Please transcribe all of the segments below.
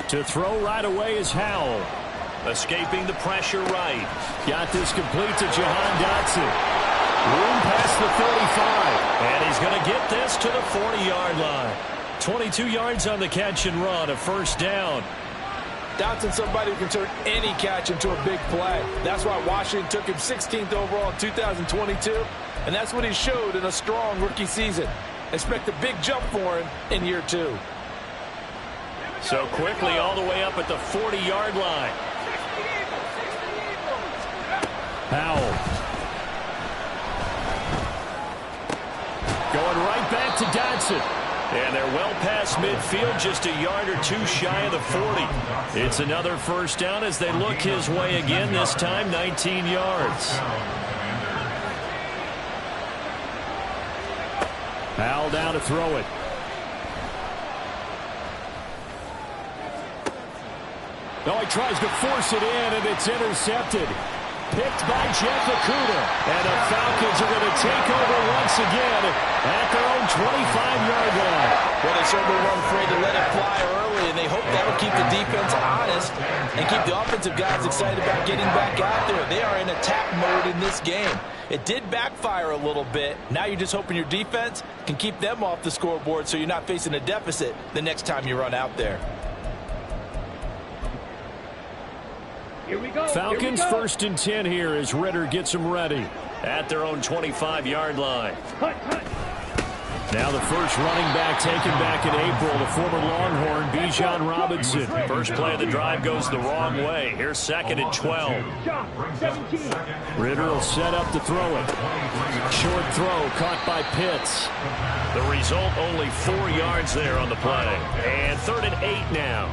To throw right away is Howell. Escaping the pressure right. Got this complete to Jahan Dotson. Room past the 35. And he's going to get this to the 40-yard line. 22 yards on the catch and run, a first down. Dotson, somebody who can turn any catch into a big play. That's why Washington took him 16th overall in 2022. And that's what he showed in a strong rookie season. Expect a big jump for him in year 2. So quickly all the way up at the 40-yard line. Howell. Going right back to Dotson. And they're well past midfield, just a yard or two shy of the 40. It's another first down as they look his way again, this time 19 yards. Howell down to throw it. Oh, he tries to force it in, and it's intercepted. Picked by Jeff Okudah. And the Falcons are going to take over once again at their own 25-yard line. Well, they certainly weren't afraid to let it fly early, and they hope that will keep the defense honest and keep the offensive guys excited about getting back out there. They are in attack mode in this game. It did backfire a little bit. Now you're just hoping your defense can keep them off the scoreboard so you're not facing a deficit the next time you run out there. Here we go. Falcons first and 10 here as Ritter gets them ready at their own 25-yard line. Now the first running back taken back in April, the former Longhorn, Bijan Robinson. First play of the drive goes the wrong way. Here's second and 12. Ritter will set up to throw it. Short throw caught by Pitts. The result, only 4 yards there on the play. And third and 8 now.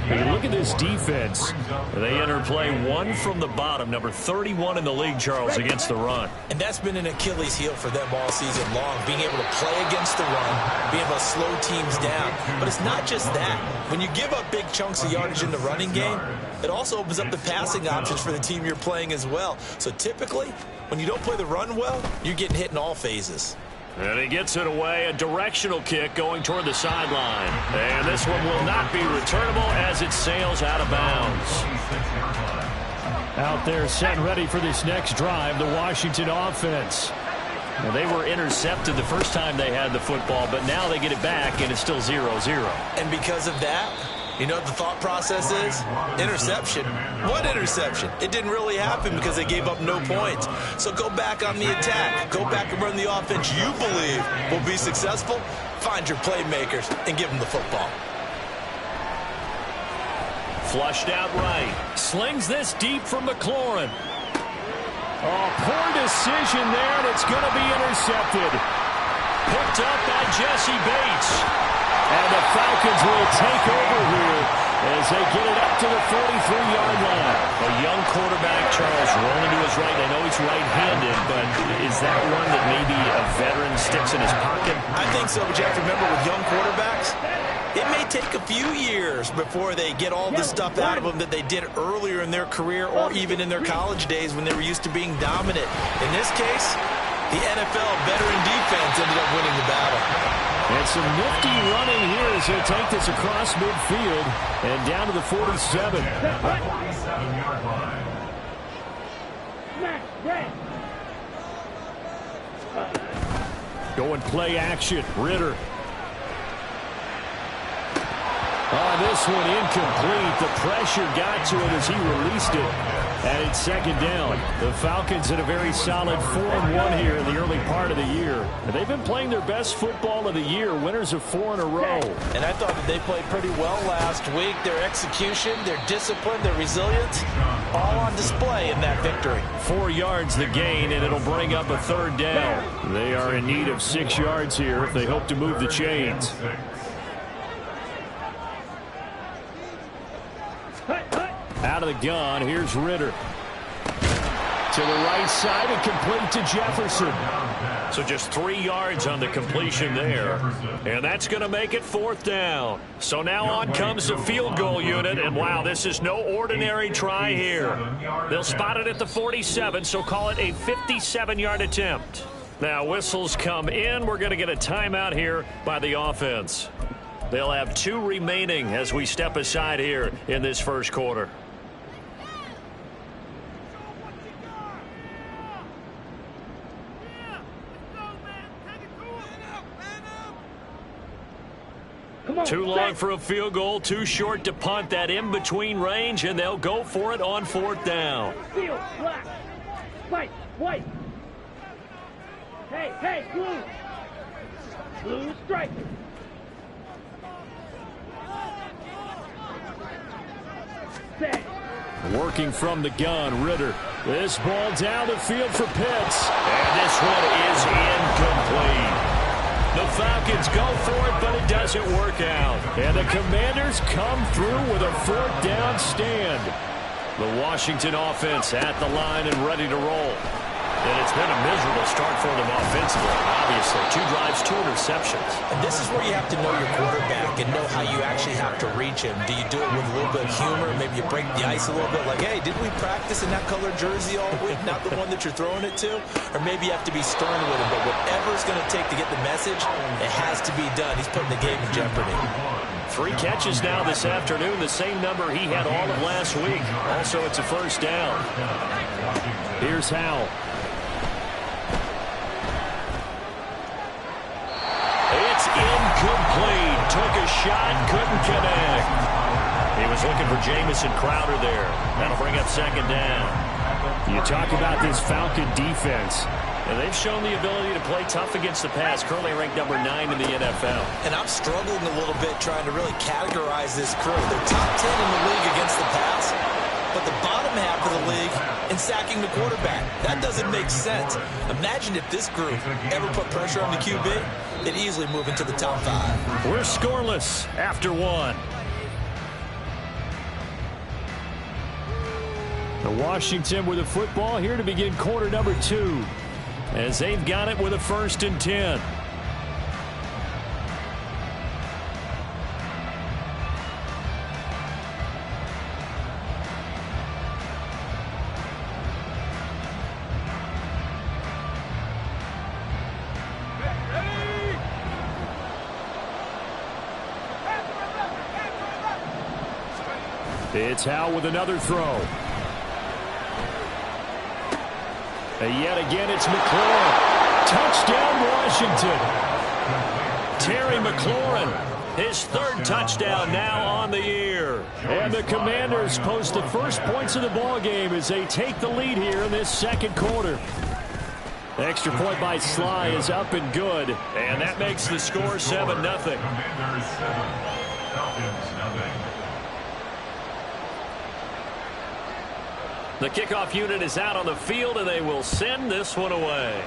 And look at this defense. They enter play one from the bottom, number 31 in the league, Charles, against the run. And that's been an Achilles heel for them all season long, being able to play against the run, being able to slow teams down. But it's not just that. When you give up big chunks of yardage in the running game, it also opens up the passing options for the team you're playing as well. So typically, when you don't play the run well, you're getting hit in all phases. And he gets it away, a directional kick going toward the sideline. And this one will not be returnable as it sails out of bounds. Out there set and ready for this next drive, the Washington offense. Now, they were intercepted the first time they had the football, but now they get it back, and it's still 0-0. And because of that, you know what the thought process is? Interception. What interception? It didn't really happen because they gave up no points. So go back on the attack. Go back and run the offense you believe will be successful. Find your playmakers and give them the football. Flushed out right. Slings this deep from McLaurin. Oh, poor decision there, and it's going to be intercepted. Picked up by Jesse Bates. And the Falcons will take over here as they get it up to the 43-yard line. A young quarterback, Charles, rolling to his right. I know he's right-handed, but is that one that maybe a veteran sticks in his pocket? I think so, but you have to remember with young quarterbacks, it may take a few years before they get all the stuff out of them that they did earlier in their career or even in their college days when they were used to being dominant. In this case, the NFL veteran defense ended up winning the battle. And some nifty running here as he'll take this across midfield and down to the 47. Going play action. Ritter. Oh, this one incomplete. The pressure got to him as he released it. And it's second down. The Falcons had a very solid 4-1 here in the early part of the year. And they've been playing their best football of the year, winners of 4 in a row. And I thought that they played pretty well last week. Their execution, their discipline, their resilience, all on display in that victory. 4 yards the gain, and it'll bring up a third down. They are in need of 6 yards here if they hope to move the chains. Out of the gun, here's Ritter. To the right side and complete to Jefferson. So just 3 yards on the completion there. And that's going to make it fourth down. So now on comes the field goal unit. And wow, this is no ordinary try here. They'll spot it at the 47, so call it a 57-yard attempt. Now whistles come in. We're going to get a timeout here by the offense. They'll have 2 remaining as we step aside here in this first quarter. Too long for a field goal, too short to punt. That in-between range, and they'll go for it on 4th down. Field, black, white, white. Hey, blue. Blue striker. Set. Working from the gun, Ritter. This ball down the field for Pitts. And this one is incomplete. The Falcons go for it, but it doesn't work out. And the Commanders come through with a 4th down stand. The Washington offense at the line and ready to roll. And it's been a miserable start for them offensively. Obviously, 2 drives, 2 interceptions. And this is where you have to know your quarterback and know how you actually have to reach him. Do you do it with a little bit of humor? Maybe you break the ice a little bit like, hey, didn't we practice in that colored jersey all week? Not the one that you're throwing it to? Or maybe you have to be stern with him. But whatever it's going to take to get the message, it has to be done. He's putting the game in jeopardy. 3 catches now this afternoon, the same number he had all of last week. Also, it's a 1st down. Here's Howell. It's incomplete. Took a shot, couldn't connect. He was looking for Jamison Crowder there. That'll bring up 2nd down. You talk about this Falcon defense. And they've shown the ability to play tough against the pass, currently ranked number 9 in the NFL. And I'm struggling a little bit trying to really categorize this crew. They're top 10 in the league against the pass, but the bottom half of the league in sacking the quarterback. That doesn't make sense. Imagine if this group ever put pressure on the QB, they'd easily move into the top 5. We're scoreless after 1. The Washington with the football here to begin quarter number 2. As they've got it with a 1st and 10. It's Howell with another throw. And yet again, it's McLaurin. Touchdown, Washington. Terry McLaurin, his 3rd touchdown now on the year. And the Commanders post the first points of the ball game as they take the lead here in this 2nd quarter. The extra point by Sly is up and good. And that makes the score 7-0. Commanders 7, Falcons nothing. The kickoff unit is out on the field, and they will send this one away.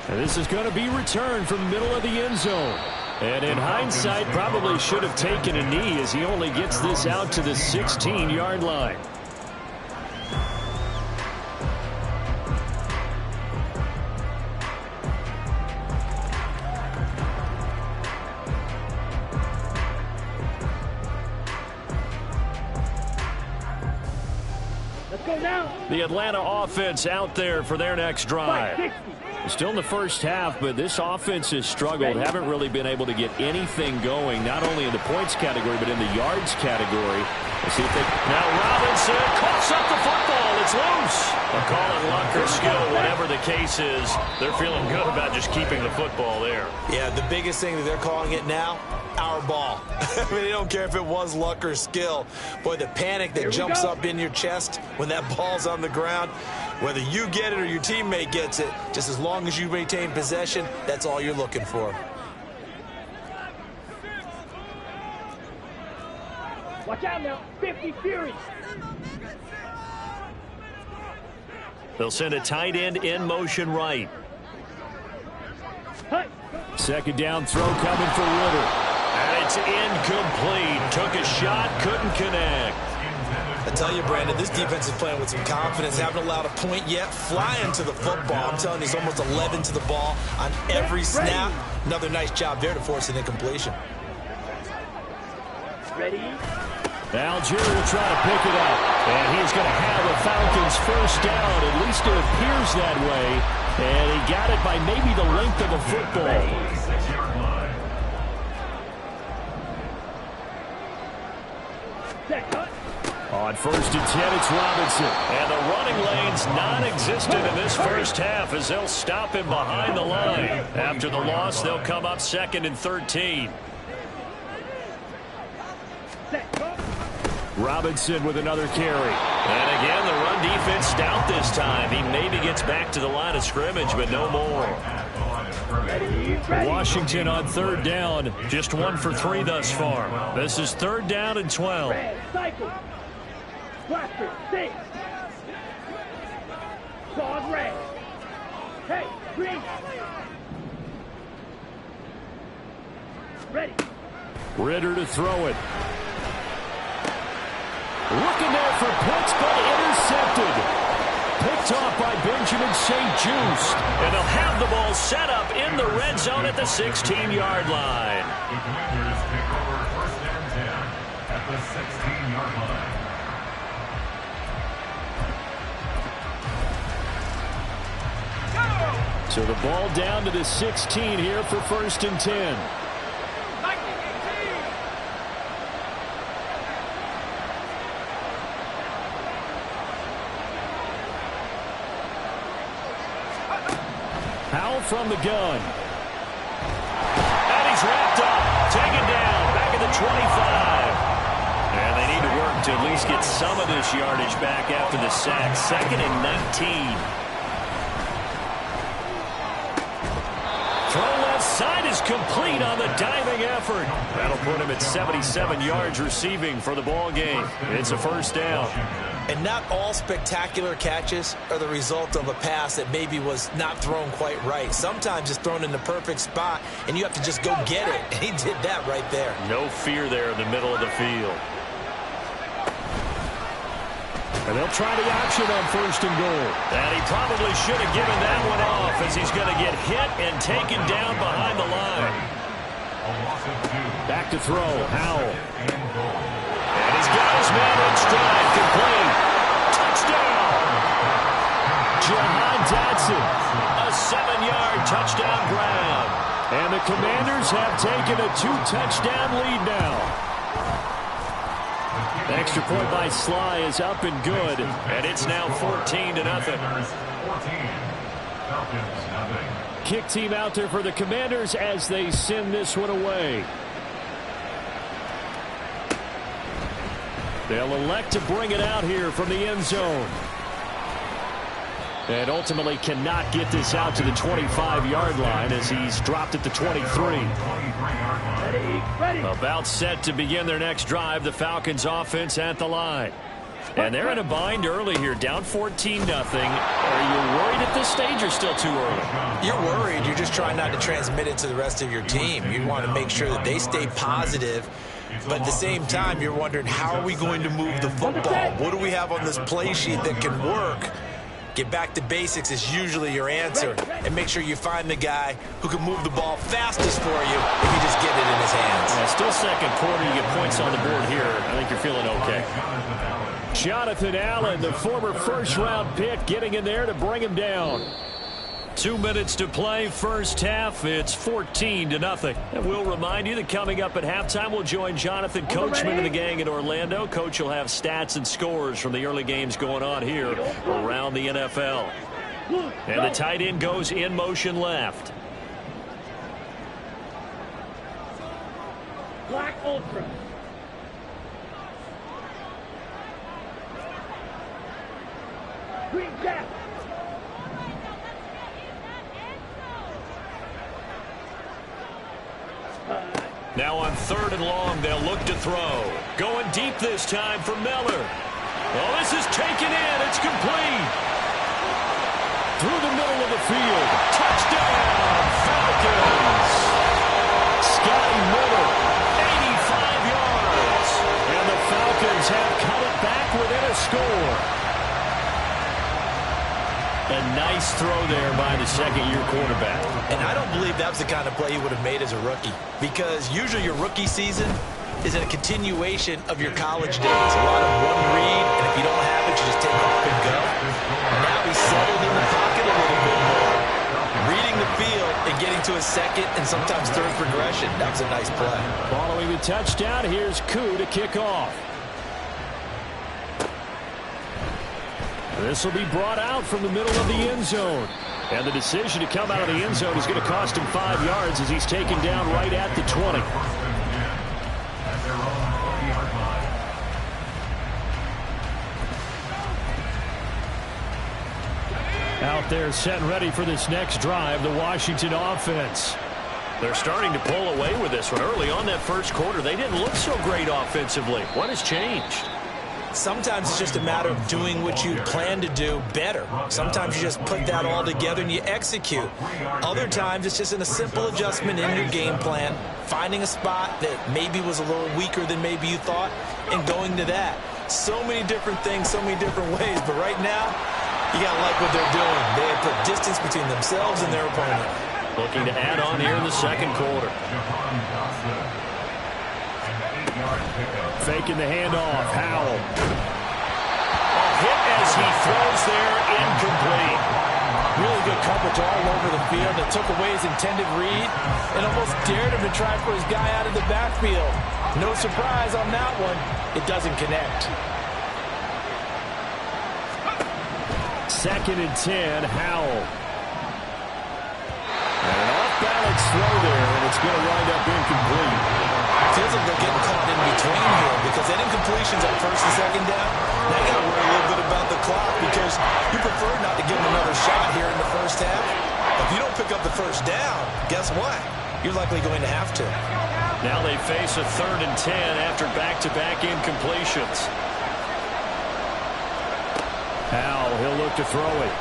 And this is going to be returned from the middle of the end zone. And in hindsight, probably should have taken a knee as he only gets this out to the 16-yard line. The Atlanta offense out there for their next drive. Still in the first half, but this offense has struggled. Haven't really been able to get anything going, not only in the points category, but in the yards category. Let's see if they... Now Robinson coughs up the football. It's loose. A call on luck or skill, whatever the case is. They're feeling good about just keeping the football there. Yeah, the biggest thing that they're calling it now, our ball. I mean, they don't care if it was luck or skill. Boy, the panic that jumps up in your chest when that ball's on the ground, whether you get it or your teammate gets it, just as long as you maintain possession, that's all you're looking for. Watch out now, 50 Fury. They'll send a tight end in motion right. Second down throw coming for Ritter. And it's incomplete. Took a shot, couldn't connect. I tell you, Brandon, this defense is playing with some confidence. Haven't allowed a point yet. Flying to the football. I'm telling you, he's almost 11 to the ball on every snap. Another nice job there to force an incompletion. Ready? Algier will try to pick it up. And he's going to have a Falcons first down. At least it appears that way. And he got it by maybe the length of a football. 6-yard line. Set, cut. On 1st and 10, it's Robinson. And the running lane's non-existent in this first half as they'll stop him behind the line. After the loss, they'll come up 2nd and 13. Set, cut. Robinson with another carry. And again, the run defense stout this time. He maybe gets back to the line of scrimmage, but no more. Ready, ready. Washington on 3rd down. Just 1 for 3 thus far. This is 3rd down and 12. Red, cycle. Blaster, six. Pause, red. Hey, green. Ready. Ritter to throw it. Looking there for Pitts, but intercepted. Picked off by Benjamin St. Juste. And they'll have the ball set up in the red zone at the 16-yard line. The Commanders take over 1st and 10 at the 16-yard line. So the ball down to the 16 here for 1st and 10. Howell from the gun. And he's wrapped up. Taken down. Back at the 25. And they need to work to at least get some of this yardage back after the sack. 2nd and 19. Throw left side is complete on the diving effort. That'll put him at 77 yards receiving for the ball game. It's a 1st down. And not all spectacular catches are the result of a pass that maybe was not thrown quite right. Sometimes it's thrown in the perfect spot, and you have to just go get it. And he did that right there. No fear there in the middle of the field. And they'll try the option on 1st and goal. And he probably should have given that one off as he's going to get hit and taken down behind the line. Back to throw. Howell. And he's got his man in stride. Complete. Touchdown. Jahan Dotson. A 7-yard touchdown grab. And the Commanders have taken a 2-touchdown lead now. The extra point by Sly is up and good. And it's now 14-0. Kick team out there for the Commanders as they send this one away. They'll elect to bring it out here from the end zone. And ultimately cannot get this out to the 25-yard line as he's dropped at the 23. Ready, ready. About set to begin their next drive, the Falcons offense at the line. And they're in a bind early here, down 14-0. Are you worried at this stage or still too early? You're worried. You're just trying not to transmit it to the rest of your team. You want to make sure that they stay positive. But at the same time, you're wondering, how are we going to move the football? What do we have on this play sheet that can work? Get back to basics is usually your answer. And make sure you find the guy who can move the ball fastest for you if you just get it in his hands. Yeah, still 2nd quarter. You get points on the board here. I think you're feeling okay. Jonathan Allen, the former 1st-round pick, getting in there to bring him down. 2 minutes to play, first half. It's 14-0. And we'll remind you that coming up at halftime, we'll join Jonathan Coachman and the gang in Orlando. Coach will have stats and scores from the early games going on here around the NFL. And the tight end goes in motion left. Black Ultra. Green Cap. Now on 3rd and long, they'll look to throw. Going deep this time for Miller. Well, this is taken in. It's complete. Through the middle of the field. Touchdown, Falcons. Scotty Miller, 85 yards. And the Falcons have cut it back within a score. A nice throw there by the 2nd-year quarterback. And I don't believe that was the kind of play he would have made as a rookie, because usually your rookie season is a continuation of your college days. A lot of one read, and if you don't have it, you just take off and go. And now he's settled in the pocket a little bit more. and getting to a second and sometimes third progression. That was a nice play. Following the touchdown, here's Koo to kick off. This will be brought out from the middle of the end zone. And the decision to come out of the end zone is going to cost him 5 yards as he's taken down right at the 20. Out there set and ready for this next drive, the Washington offense. They're starting to pull away with this one. Early on that first quarter, they didn't look so great offensively. What has changed? Sometimes it's just a matter of doing what you plan to do better. Sometimes you just put that all together and you execute. Other times it's just in a simple adjustment in your game plan, finding a spot that maybe was a little weaker than maybe you thought, and going to that. So many different things, so many different ways, but right now, you got to like what they're doing. They have put distance between themselves and their opponent. Looking to add on here in the second quarter. Faking the handoff. Howell. A hit as he throws there, incomplete. Really good coverage all over the field that took away his intended read and almost dared him to try for his guy out of the backfield. No surprise on that one. It doesn't connect. 2nd and 10, Howell. And an off-balance throw there, and it's going to wind up incomplete. Feels like they're getting caught in between here because that incompletion's on 1st and 2nd down. Now you got to worry a little bit about the clock because you prefer not to give them another shot here in the first half. If you don't pick up the first down, guess what? You're likely going to have to. Now they face a 3rd and 10 after back-to-back incompletions. Howell, he'll look to throw it.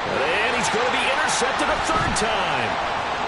And he's going to be intercepted a 3rd time.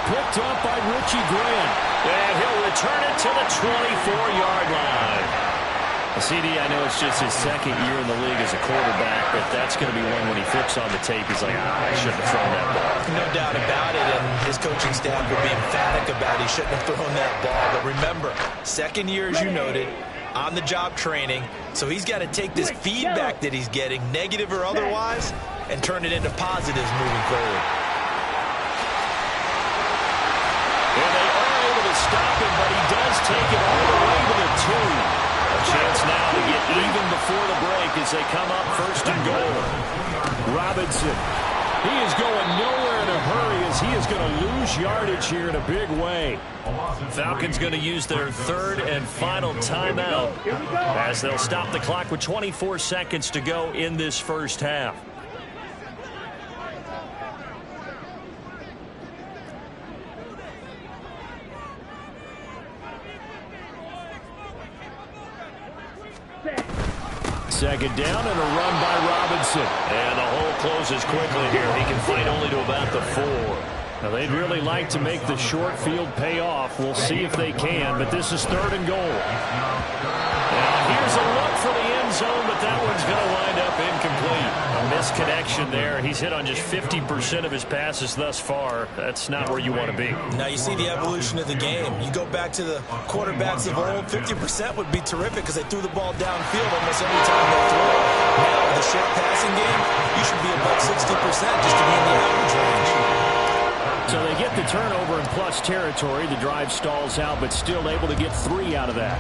Picked up by Richie Grant. And he'll return it to the 24-yard line. CD, I know it's just his 2nd year in the league as a quarterback, but that's going to be one when he flips on the tape, he's like, I shouldn't have thrown that ball. No doubt about it, and his coaching staff will be emphatic about he shouldn't have thrown that ball. But remember, 2nd year, as you noted, on-the-job training, so he's got to take this feedback that he's getting, negative or otherwise, and turn it into positives moving forward. And they are able to stop him, but he does take it all the way to the 2. A chance now to get even before the break as they come up 1st and goal. Robinson. He is going nowhere in a hurry as he is going to lose yardage here in a big way. Falcons going to use their 3rd and final timeout as they'll stop the clock with 24 seconds to go in this first half. Second down and a run by Robinson. And the hole closes quickly here. He can fight only to about the 4. Now, they'd really like to make the short field pay off. We'll see if they can, but this is 3rd and goal. Now, here's a look for the end zone, but that one's going to wind up incomplete. A misconnection there. He's hit on just 50% of his passes thus far. That's not where you want to be. Now, you see the evolution of the game. You go back to the quarterbacks of old, 50% would be terrific because they threw the ball downfield almost every time they threw it. Now, with the short passing game, you should be above 60% just to be in the average range. So they get the turnover in plus territory. The drive stalls out, but still able to get 3 out of that.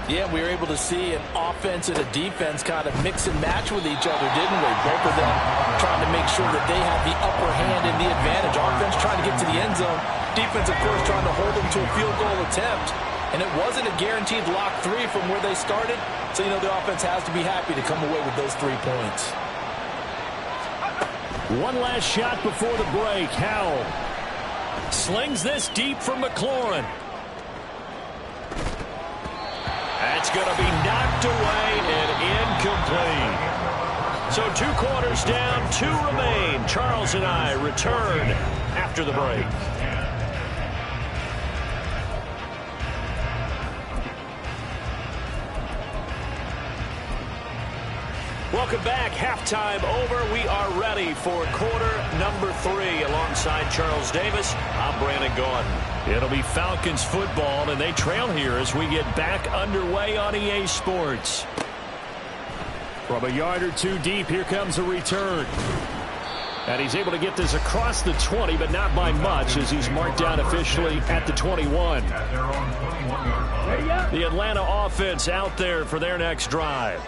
Yeah, we were able to see an offense and a defense kind of mix and match with each other, didn't we? Both of them trying to make sure that they have the upper hand and the advantage. Offense trying to get to the end zone. Defense, of course, trying to hold them to a field goal attempt. And it wasn't a guaranteed lock 3 from where they started. So, you know, the offense has to be happy to come away with those 3 points. One last shot before the break. Howell slings this deep from McLaurin. That's going to be knocked away and incomplete. So 2 quarters down, 2 remain. Charles and I return after the break. Welcome back. Halftime over. We are ready for quarter number 3. Alongside Charles Davis, I'm Brandon Gordon. It'll be Falcons football, and they trail here as we get back underway on EA Sports. From a yard or 2 deep, here comes a return. And he's able to get this across the 20, but not by much, as he's marked down officially at the 21. At their own 21-yard line. The Atlanta offense out there for their next drive.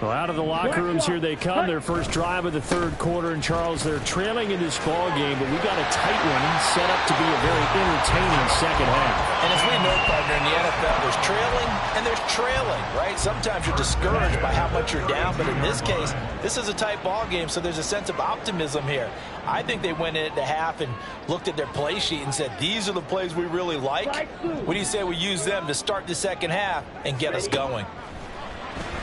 Well, out of the locker rooms here they come. Their first drive of the third quarter. And, Charles, they're trailing in this ball game, but we got a tight one set up to be a very entertaining second half. And as we know, partner, in the NFL, there's trailing and there's trailing, right? Sometimes you're discouraged by how much you're down, but in this case, this is a tight ball game, so there's a sense of optimism here. I think they went into half and looked at their play sheet and said, these are the plays we really like. What do you say we use them to start the second half and get us going?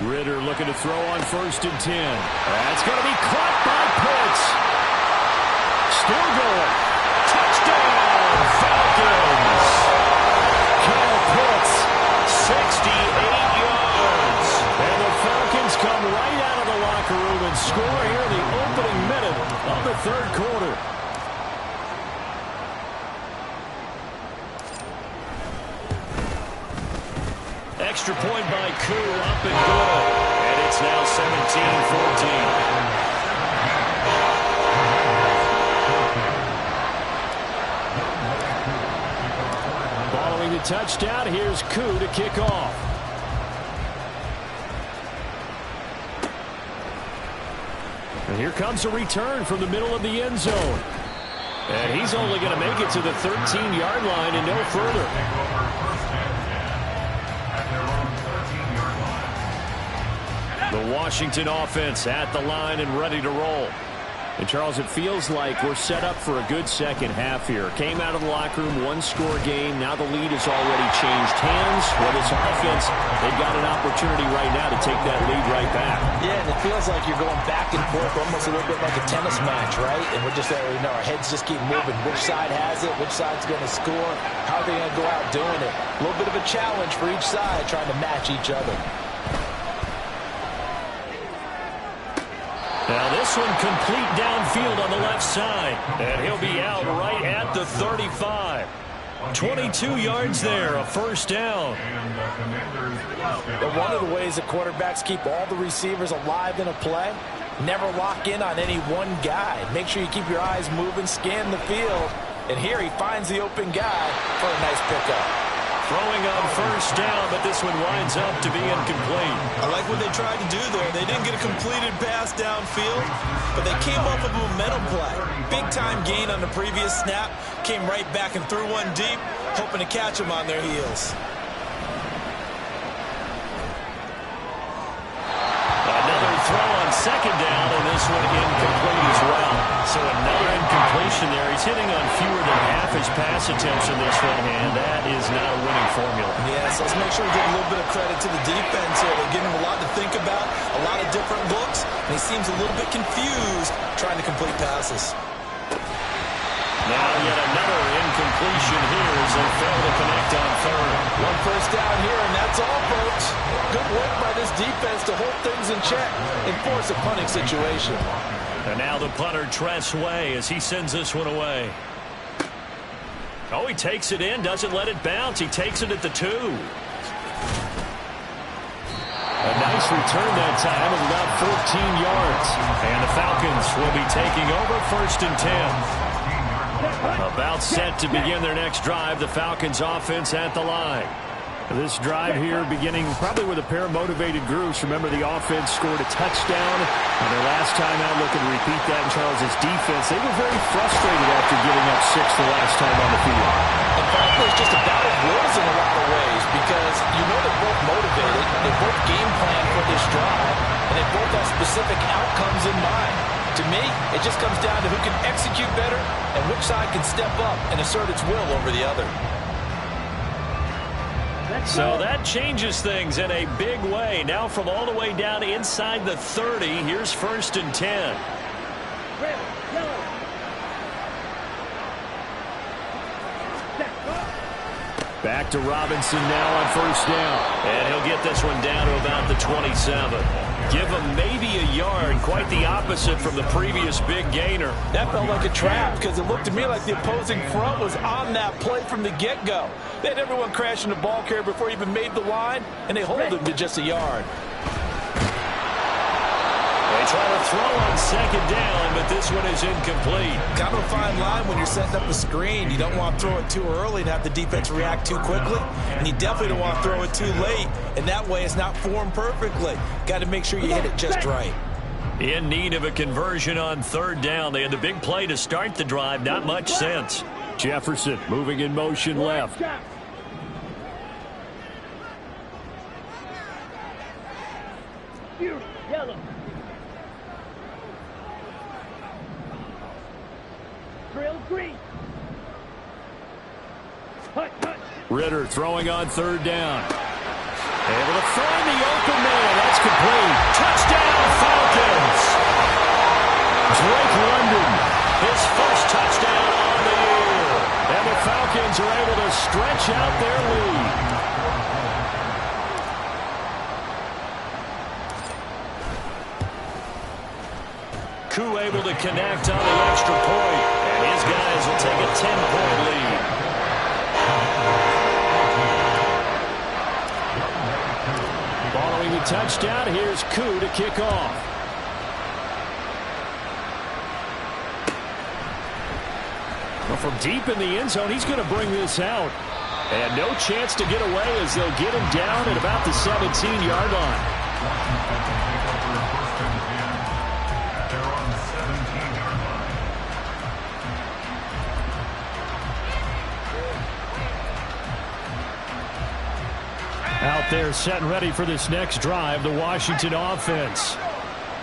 Ritter looking to throw on 1st and 10. That's going to be caught by Pitts. Still going. Touchdown, Falcons. Kyle Pitts, 68 yards. And the Falcons come right out of the locker room and score here in the opening minute of the third quarter. Extra point by Koo, up and good. And it's now 17-14. Following the touchdown, here's Koo to kick off. And here comes a return from the middle of the end zone. And he's only going to make it to the 13-yard line and no further. The Washington offense at the line and ready to roll. And, Charles, it feels like we're set up for a good second half here. Came out of the locker room, one-score game. Now the lead has already changed hands. Well, this offense, they've got an opportunity right now to take that lead right back. Yeah, and it feels like you're going back and forth, almost a little bit like a tennis match, right? And we're just there, you know, our heads just keep moving. Which side has it? Which side's going to score? How are they going to go out doing it? A little bit of a challenge for each side, trying to match each other. Now this one complete downfield on the left side. And he'll be out right at the 35. 22 yards there, a first down. But one of the ways that quarterbacks keep all the receivers alive in a play, never lock in on any one guy. Make sure you keep your eyes moving, scan the field. And here he finds the open guy for a nice pickup. Throwing on first down, but this one winds up to be incomplete. I like what they tried to do there. They didn't get a completed pass downfield, but they came up with a momentum play. Big-time gain on the previous snap, came right back and threw one deep, hoping to catch them on their heels. Another throw on second down, and this one incomplete as well. So another incompletion there. He's hitting on fewer than half his pass attempts in this one, and that is not a winning formula. Yes, let's make sure we give a little bit of credit to the defense here. They're giving him a lot to think about, a lot of different looks, and he seems a little bit confused trying to complete passes. Now yet another incompletion here as they fail to connect on third. One first down here, and that's all, folks. Good work by this defense to hold things in check and force a punting situation. And now the punter, Tress Way, as he sends this one away. Oh, he takes it in, doesn't let it bounce. He takes it at the 2. A nice return that time of about 14 yards. And the Falcons will be taking over 1st and 10. About set to begin their next drive. The Falcons offense at the line. This drive here beginning probably with a pair of motivated groups. Remember, the offense scored a touchdown on their last time out, looking to repeat that in Charles's defense. They were very frustrated after giving up 6 the last time on the field. And frankly, it's just a battle of wills in a lot of ways because you know they're both motivated, they both game plan for this drive, and they both have specific outcomes in mind. To me, it just comes down to who can execute better and which side can step up and assert its will over the other. So that changes things in a big way. Now from all the way down inside the 30, here's 1st and 10. Back to Robinson now on first down. And he'll get this one down to about the 27. Give him maybe a yard. Quite the opposite from the previous big gainer. That felt like a trap because it looked to me like the opposing front was on that play from the get-go. They had everyone crashing the ball carrier before he even made the line, and they hold him to just a yard. It's try to throw on second down, but this one is incomplete. Kind of a fine line when you're setting up a screen. You don't want to throw it too early and have the defense react too quickly, and you definitely don't want to throw it too late, and that way it's not formed perfectly. Got to make sure you hit it just right. In need of a conversion on third down. They had the big play to start the drive. Not much sense. Jefferson moving in motion left. Yellow. Drill green. Ritter throwing on third down. Able to find the open man. That's complete. Touchdown, Falcons. Drake London, his first touchdown on the year. And the Falcons are able to stretch out their lead. Koo able to connect on the extra point, and his guys will take a 10-point lead. Following the touchdown, here's Koo to kick off. Well, from deep in the end zone, he's going to bring this out. And no chance to get away as they'll get him down at about the 17-yard line. Out there set and ready for this next drive, the Washington offense.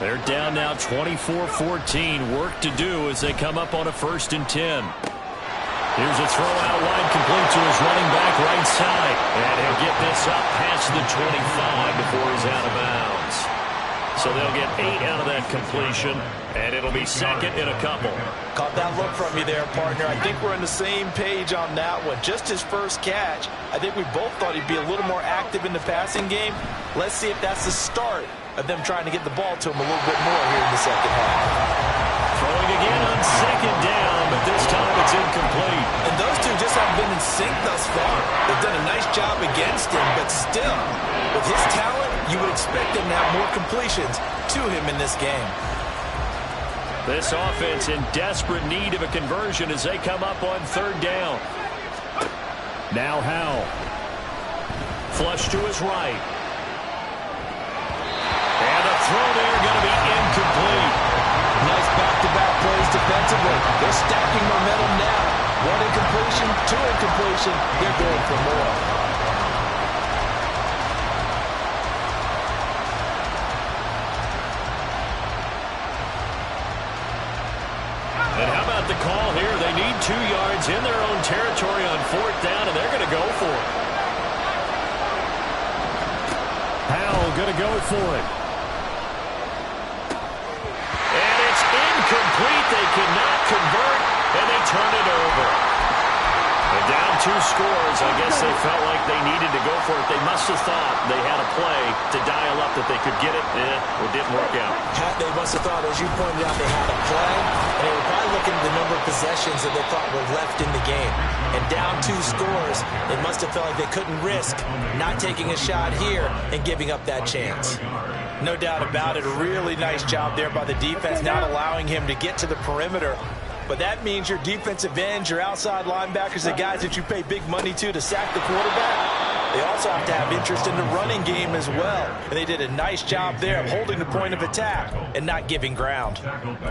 They're down now 24-14. Work to do as they come up on a 1st and 10. Here's a throw out wide, complete to his running back right side. And he'll get this up past the 25 before he's out of bounds. So they'll get 8 out of that completion, and it'll be second in a couple. Caught that look from you there, partner. I think we're on the same page on that one. Just his first catch. I think we both thought he'd be a little more active in the passing game. Let's see if that's the start of them trying to get the ball to him a little bit more here in the second half. Throwing again on second down, but this time it's incomplete. And those two just haven't been in sync thus far. They've done a nice job against him, but still, with his talent, you would expect him to have more completions to him in this game. This offense in desperate need of a conversion as they come up on third down. Now Howell. Flush to his right. And the throw there going to be incomplete. Nice back-to-back plays defensively. They're stacking momentum now. 1 incompletion, 2 incompletion. They're going for more. And how about the call here? They need 2 yards in their own territory on 4th down, and they're going to go for it. Howell going to go for it. And it's incomplete. They cannot convert, and they turn it over. And down 2 scores. I guess they felt like they needed to go for it. They must have thought they had a play to dial up that they could get it. It didn't work out. They must have thought, as you pointed out, they had a play, and they were probably looking at the number of possessions that they thought were left in the game. And down 2 scores, they must have felt like they couldn't risk not taking a shot here and giving up that chance. No doubt about it. A really nice job there by the defense, not allowing him to get to the perimeter. But that means your defensive ends, your outside linebackers, the guys that you pay big money to sack the quarterback, they also have to have interest in the running game as well. And they did a nice job there of holding the point of attack and not giving ground.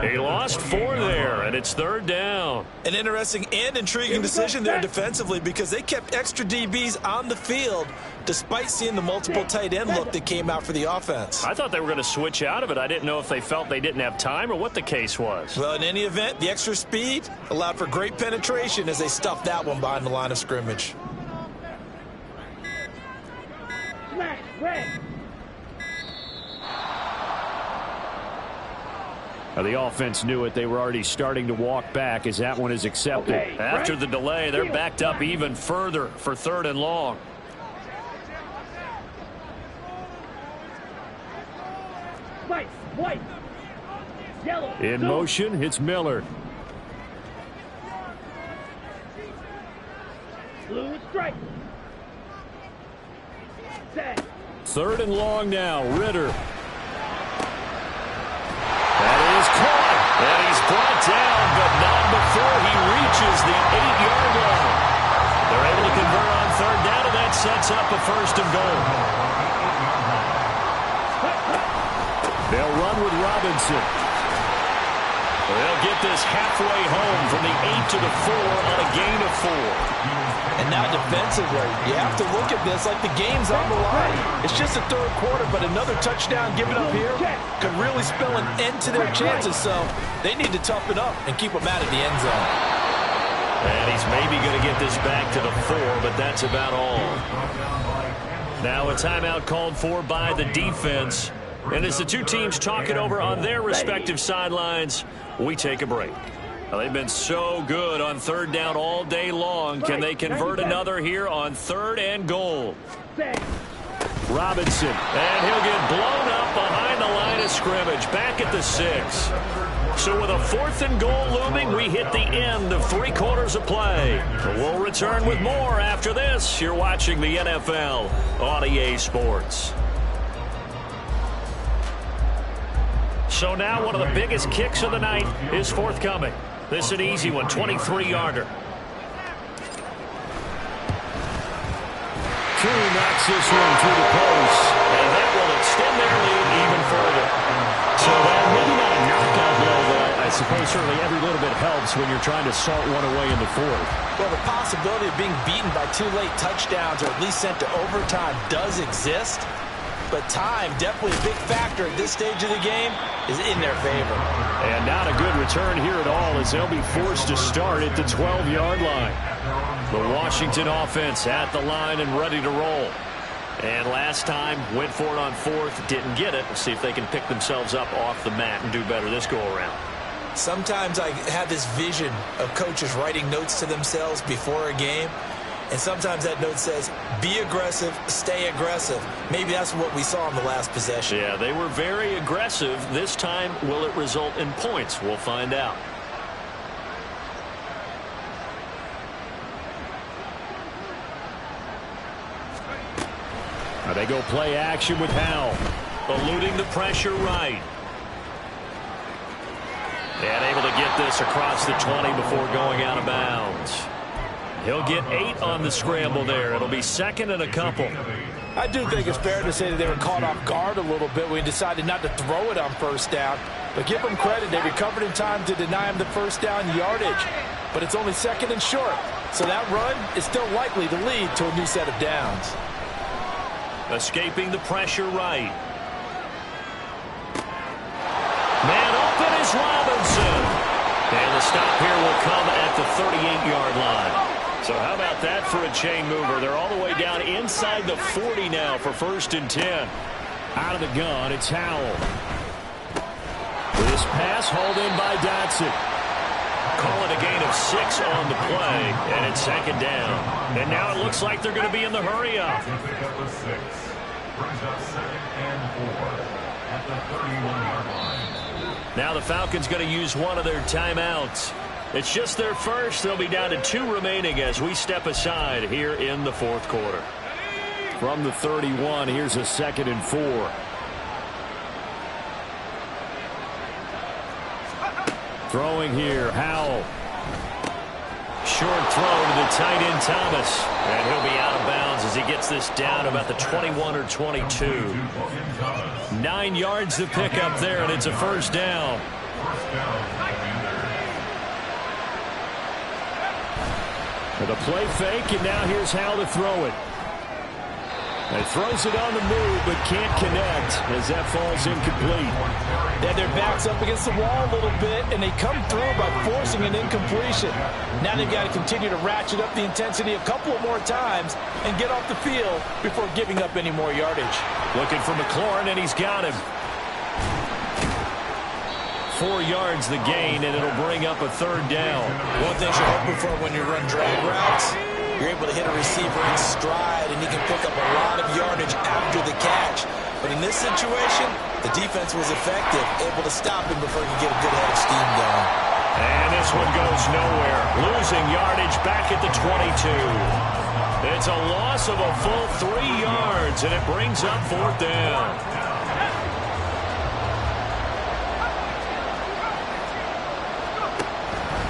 He lost 4 there, and it's 3rd down. An interesting and intriguing decision there defensively because they kept extra DBs on the field despite seeing the multiple tight end look that came out for the offense. I thought they were going to switch out of it. I didn't know if they felt they didn't have time or what the case was. Well, in any event, the extra speed allowed for great penetration as they stuffed that one behind the line of scrimmage. Smash, red. Now, the offense knew it. They were already starting to walk back as that one is accepted. Okay, After right. the delay, they're backed up even further for 3rd and long. White. Yellow. In blue. motion, it's Miller. Blue strike. Set. 3rd and long now. Ritter. reaches the 8-yard line. They're able to convert on third down, and that sets up a first and goal. They'll run with Robinson. They'll get this halfway home from the 8 to the 4 on a gain of 4. And now defensively, you have to look at this like the game's on the line. It's just the third quarter, but another touchdown given up here could really spell an end to their chances. So they need to toughen up and keep them out of the end zone. And he's maybe going to get this back to the 4, but that's about all. Now a timeout called for by the defense. And as the two teams talk it over on their respective sidelines, we take a break. Well, they've been so good on third down all day long. Can they convert another here on third and goal? Robinson, and he'll get blown up behind the line of scrimmage, back at the 6. So with a 4th and goal looming, we hit the end of 3 quarters of play. We'll return with more after this. You're watching the NFL on EA Sports. So now one of the biggest kicks of the night is forthcoming. This is an easy one, 23-yarder. Crew knocks this one through the post, and that will extend their lead even further. So maybe not a knockout blow, but I suppose certainly every little bit helps when you're trying to salt one away in the 4th. Well, the possibility of being beaten by 2 late touchdowns or at least sent to overtime does exist. But time, definitely a big factor at this stage of the game, is in their favor. And not a good return here at all as they'll be forced to start at the 12-yard line. The Washington offense at the line and ready to roll. And last time, went for it on 4th, didn't get it. We'll see if they can pick themselves up off the mat and do better this go-around. Sometimes I have this vision of coaches writing notes to themselves before a game. And sometimes that note says, be aggressive, stay aggressive. Maybe that's what we saw in the last possession. Yeah, they were very aggressive. This time, will it result in points? We'll find out. Now they go play action with Howell. Eluding the pressure right. And able to get this across the 20 before going out of bounds. He'll get 8 on the scramble there. It'll be 2nd and a couple. I do think it's fair to say that they were caught off guard a little bit when he decided not to throw it on 1st down. But give them credit. They recovered in time to deny him the 1st down yardage. But it's only 2nd and short. So that run is still likely to lead to a new set of downs. Escaping the pressure right. Man open is Robinson. And the stop here will come at the 38-yard line. So how about that for a chain mover? They're all the way down inside the 40 now for 1st and 10. Out of the gun, it's Howell. This pass hauled in by Dotson. Call it a gain of 6 on the play, and it's 2nd down. And now it looks like they're going to be in the hurry-up. Now the Falcons going to use one of their timeouts. It's just their first. They'll be down to 2 remaining as we step aside here in the 4th quarter. From the 31, here's a 2nd and 4. Throwing here, Howell. Short throw to the tight end, Thomas. And he'll be out of bounds as he gets this down about the 21 or 22. 9 yards to pick up there, and it's a 1st down. With a play fake, and now here's Howell to throw it. And throws it on the move, but can't connect as that falls incomplete. Yeah, their back's up against the wall a little bit, and they come through by forcing an incompletion. Now they've got to continue to ratchet up the intensity a couple of more times and get off the field before giving up any more yardage. Looking for McLaurin, and he's got him. 4 yards the gain, and it'll bring up a 3rd down. One thing you're hoping for when you run drag routes, you're able to hit a receiver in stride, and he can pick up a lot of yardage after the catch. But in this situation, the defense was effective, able to stop him before he could get a good head of steam going. And this one goes nowhere. Losing yardage back at the 22. It's a loss of a full 3 yards, and it brings up 4th down.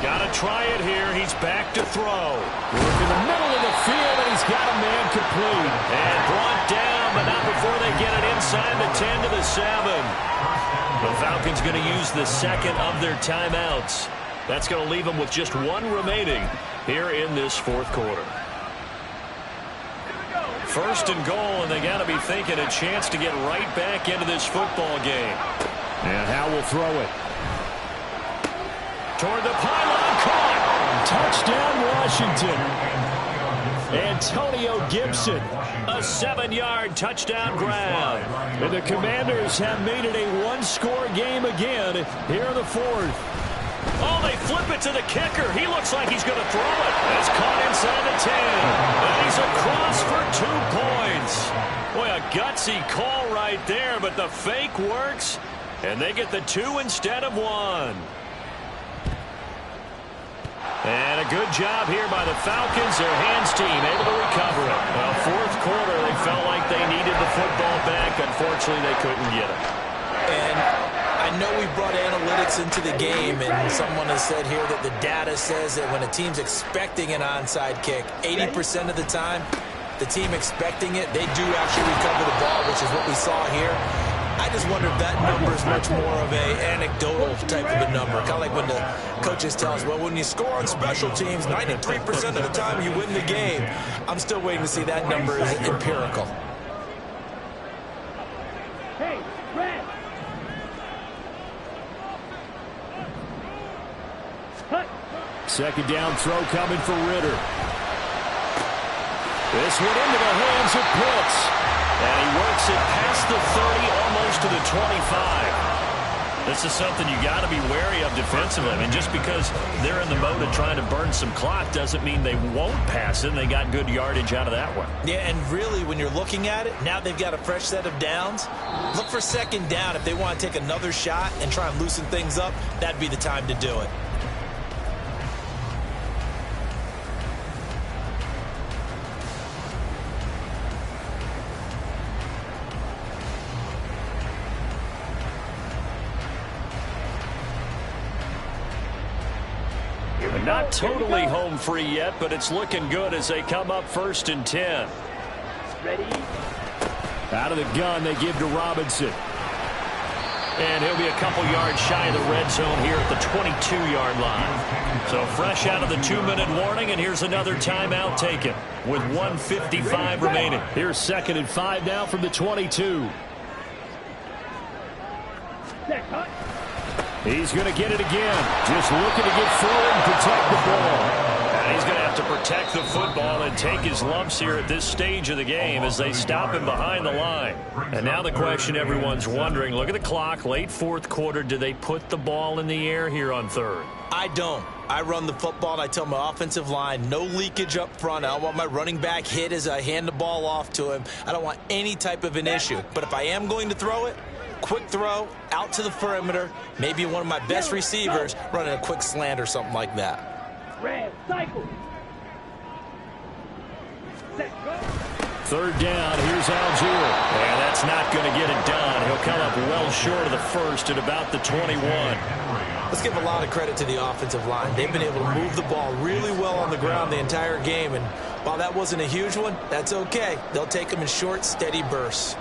Got to try it here. He's back to throw. Work in the middle of the field, and he's got a man complete. And brought down, but not before they get it inside the 10 to the 7. The Falcons going to use the second of their timeouts. That's going to leave them with just one remaining here in this fourth quarter. First and goal, and they got to be thinking a chance to get right back into this football game. And Howe will throw it. Toward the pylon, caught. Touchdown, Washington. Antonio Gibson, a 7-yard touchdown grab. And the Commanders have made it a one-score game again here in the fourth. Oh, they flip it to the kicker. He looks like he's going to throw it. It's caught inside the 10. And he's across for 2 points. Boy, a gutsy call right there, but the fake works. And they get the 2 instead of 1. And a good job here by the Falcons. Their hands team able to recover it. Well, fourth quarter, they felt like they needed the football back. Unfortunately, they couldn't get it. And I know we brought analytics into the game, and someone has said here that the data says that when a team's expecting an onside kick, 80% of the time, the team expecting it, they do actually recover the ball, which is what we saw here. I just wonder if that number is much more of a anecdotal type of a number. Kind of like when the coaches tell us, well, when you score on special teams, 93% of the time you win the game. I'm still waiting to see that number is empirical. Hey, red. Cut. Second down throw coming for Ritter. This one into the hands of Pitts. And he works it past the 30, almost to the 25. This is something you got to be wary of defensively. I mean, just because they're in the mode of trying to burn some clock doesn't mean they won't pass it. And they got good yardage out of that one. Yeah, and really, when you're looking at it, now they've got a fresh set of downs. Look for second down. If they want to take another shot and try and loosen things up, that'd be the time to do it. Not totally home free yet, but it's looking good as they come up 1st and 10. Ready? Out of the gun, they give to Robinson. And he'll be a couple yards shy of the red zone here at the 22-yard line. So fresh out of the 2-minute warning, and here's another timeout taken with 1:55 remaining. Here's 2nd and 5 now from the 22. Set, cut. He's going to get it again. Just looking to get forward and protect the ball. And he's going to have to protect the football and take his lumps here at this stage of the game as they stop him behind the line. And now the question everyone's wondering, look at the clock, late fourth quarter, do they put the ball in the air here on 3rd? I don't. I run the football, and I tell my offensive line, no leakage up front. I don't want my running back hit as I hand the ball off to him. I don't want any type of an issue. But if I am going to throw it, quick throw, out to the perimeter, maybe one of my best receivers running a quick slant or something like that. Red, cycle. Set, go. 3rd down, here's Algier. And that's not going to get it done. He'll come up well short of the first at about the 21. Let's give a lot of credit to the offensive line. They've been able to move the ball really well on the ground the entire game. And while that wasn't a huge one, that's okay. They'll take them in short, steady bursts.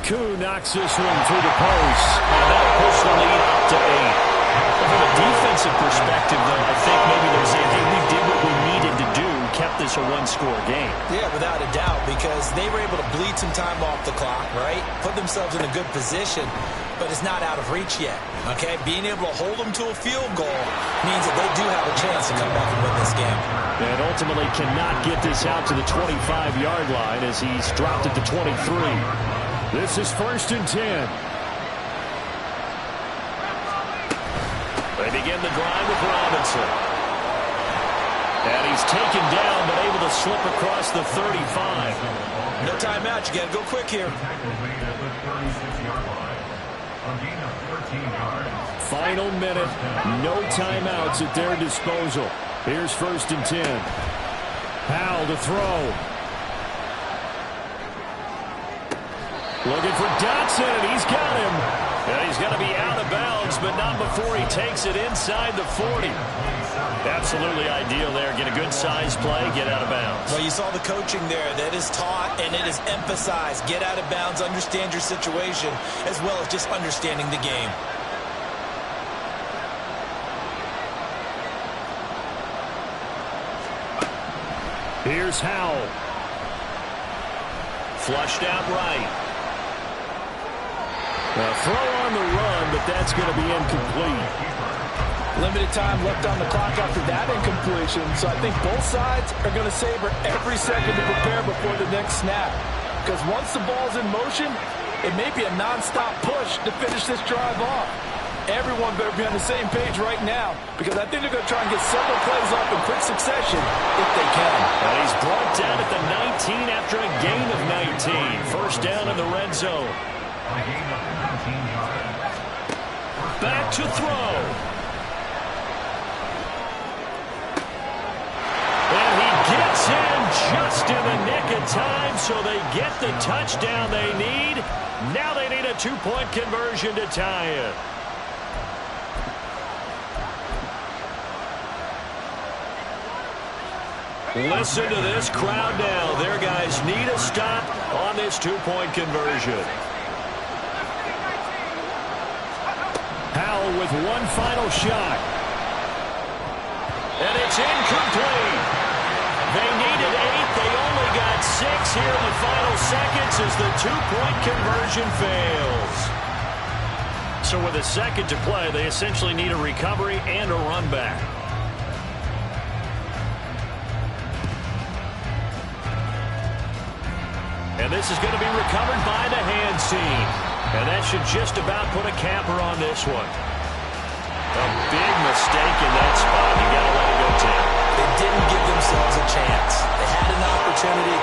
Koo knocks this one through the post. And that'll push the lead up to 8. From a defensive perspective, though, I think maybe they're saying, hey, we did what we needed to do, kept this a one-score game. Yeah, without a doubt, because they were able to bleed some time off the clock, right? Put themselves in a good position, but it's not out of reach yet, okay? Being able to hold them to a field goal means that they do have a chance to come back and win this game. And ultimately cannot get this out to the 25-yard line as he's dropped it to 23. This is 1st and 10. They begin the drive with Robinson. And he's taken down, but able to slip across the 35. No timeout. You got to go quick here. A gain of 14 yards. Final minute. No timeouts at their disposal. Here's 1st and 10. Powell to throw. Looking for Dotson, and he's got him. And he's going to be out of bounds, but not before he takes it inside the 40. Absolutely ideal there. Get a good size play, get out of bounds. Well, you saw the coaching there. That is taught and it is emphasized. Get out of bounds, understand your situation, as well as just understanding the game. Here's Howell. Flushed out right. A throw on the run, but that's going to be incomplete. Limited time left on the clock after that incompletion, so I think both sides are going to savor every second to prepare before the next snap. Because once the ball's in motion, it may be a non-stop push to finish this drive off. Everyone better be on the same page right now, because I think they're going to try and get several plays off in quick succession if they can. And he's brought down at the 19 after a gain of 19. First down in the red zone. A gain of 19 yards. Back to throw. And he gets in just in the nick of time, so they get the touchdown they need. Now they need a 2-point conversion to tie it. Listen to this crowd now. Their guys need a stop on this 2-point conversion. Powell with one final shot. And it's incomplete. They needed 8. They only got 6 here in the final seconds as the 2-point conversion fails. So with a second to play, they essentially need a recovery and a run back. And this is going to be recovered by the hands team. And that should just about put a capper on this one. A big mistake in that spot. You got to let it go, Tim. They didn't give themselves a chance. They had an opportunity.